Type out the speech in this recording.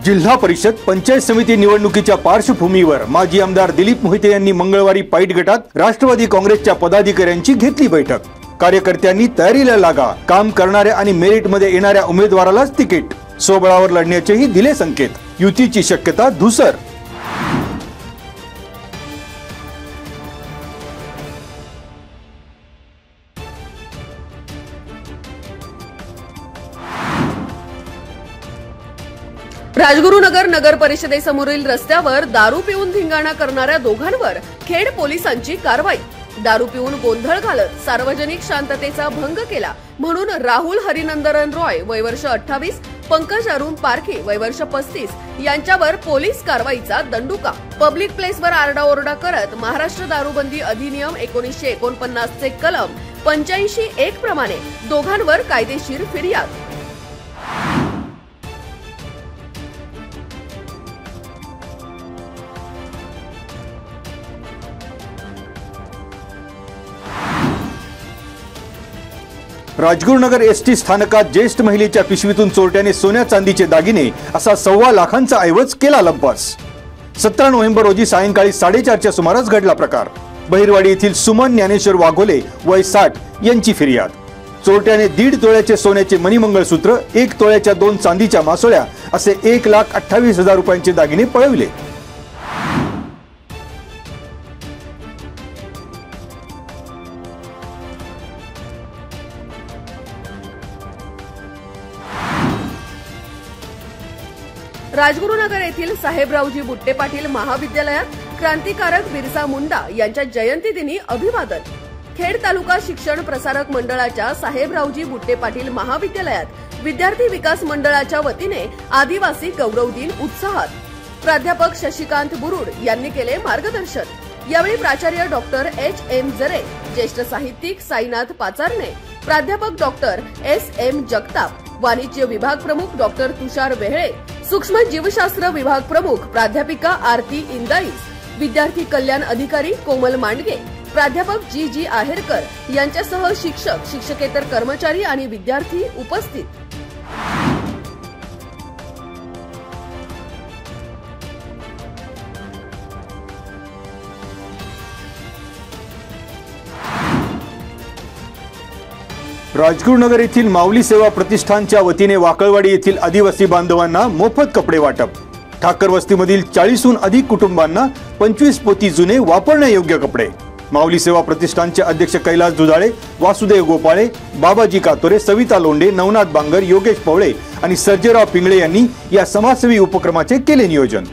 जिल्हा परिषद पंचायत समिती निवडणुकीच्या पार्श्वभूमीवर माजी आमदार दिलीप मोहिते यांनी मंगळवारी पाईट गटात राष्ट्रवादी काँग्रेसच्या पदाधिकाऱ्यांची घेतली बैठक। कार्यकर्त्यांनी तयारीला लागा, काम करणाऱ्या आणि मेरिट मध्ये येणाऱ्या उमेदवारालाच तिकीट, स्वबळावर लढण्याचेही दिले संकेत। युतीची शक्यता धुसर। राजगुरुनगर नगर परिषदेसमोरील रस्त्यावर दारू पिऊन धिंगाणा करणाऱ्या दोघांवर खेड पोलिसांची कारवाई। दारू पिऊन गोंधळ घालत सार्वजनिक शांततेचा भंग केला म्हणून राहुल हरिनंदन रॉय वय वर्ष 28, पंकज अरुण पारखी वय वर्ष 35 यांच्यावर पोलीस कारवाईचा दंडुका। पब्लिक प्लेसवर आरडाओरडा करत महाराष्ट्र दारूबंदी अधिनियम 1949 चे कलम 85(1) प्रमाणे दोघांवर कायदेशीर फिर्याद। राजगुरुनगर एसटी स्थानकात ज्येष्ठ महिलेच्या पिशवीतून चोरट्याने सोन्या चांदीचे दागिने असा 1.25 लाखांचा ऐवज केला लंपास। 17 नोव्हेंबर रोजी सायंकाळी 4:30च्या सुमारास घडला प्रकार। बहिरवाडी येथील सुमन ज्ञानेश्वर वाघोले वय 60 यांची फिर्याद। चोरट्याने 1.5 तोळ्याचे सोन्याचे मणिमंगळसूत्र, 1 तोळ्याच्या 2 चांदीच्या मासोळ्या असे 1,28,000 रुपयांचे दागिने पळविले। राजगुरुनगर येथील साहेबरावजी बुट्टे पाटील महाविद्यालयात क्रांतिकारक बिरसा मुंडा यांच्या जयंती दिनी अभिवादन। खेड तालुका शिक्षण प्रसारक मंडळाच्या साहेबरावजी बुट्टे पाटील महाविद्यालयात विद्यार्थी विकास मंडळाच्या वतीने आदिवासी गौरव दिन उत्साहात। प्राध्यापक शशिकांत बुरुड यांनी केले मार्गदर्शन। यावेळी प्राचार्य डॉक्टर H.M. जरे, ज्येष्ठ साहित्यिक साईनाथ पाचारणे, प्राध्यापक डॉक्टर S.M. जगताप, वाणिज्य विभाग प्रमुख डॉक्टर तुषार वेहळे, सूक्ष्म जीवशास्त्र विभाग प्रमुख प्राध्यापिका आरती इंदाईस, विद्यार्थी कल्याण अधिकारी कोमल मांडगे, प्राध्यापक जी आहेरकर यांच्यासह शिक्षक, शिक्षकेतर कर्मचारी आणि विद्यार्थी उपस्थित। राजगुरुनगर येथील माऊली सेवा प्रतिष्ठानच्या वतीने वाकळवाडी येथील आदिवासी बांधवांना मोफत कपडे वाटप। ठाकर वस्तीमधील 40हून अधिक कुटुंबांना 25 पोती जुने वापरण्यायोग्य कपडे। माऊली सेवा प्रतिष्ठानचे अध्यक्ष कैलास दुधाळे, वासुदेव गोपाळे, बाबाजी कातोरे, सविता लोंढे, नवनाथ बांगर, योगेश पवळे आणि सर्जेराव पिंगळे यांनी या समाजसेवी उपक्रमाचे केले नियोजन।